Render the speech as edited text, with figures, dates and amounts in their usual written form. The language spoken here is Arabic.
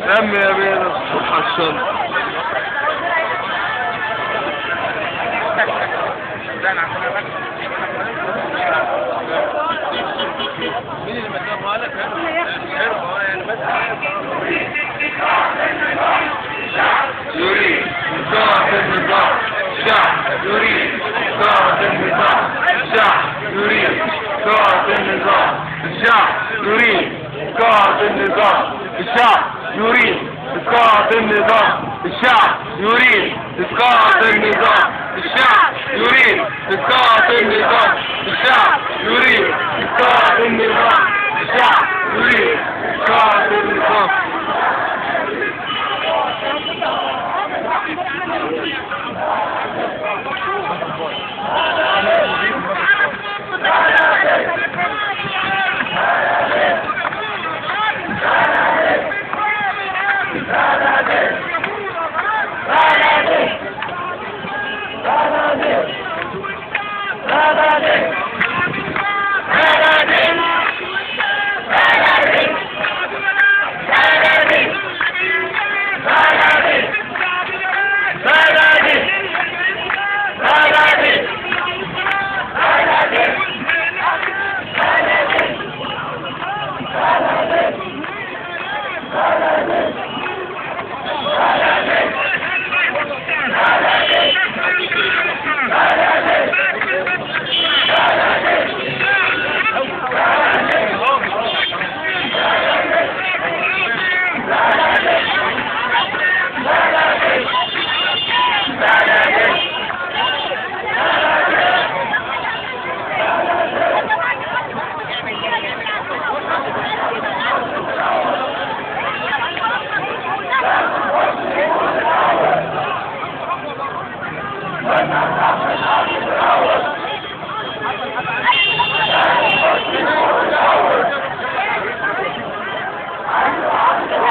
دم يا بيه حشان. مين اللي مدامها لك؟ يريد إسقاط النظام. الشعب يريد إسقاط النظام. الشعب يريد إسقاط النظام. الشعب يريد إسقاط النظام. الشعب يريد إسقاط النظام. الشعب يريد إسقاط النظام. الشعب يريد إسقاط النظام. الشعب يريد إسقاط النظام. الشعب يريد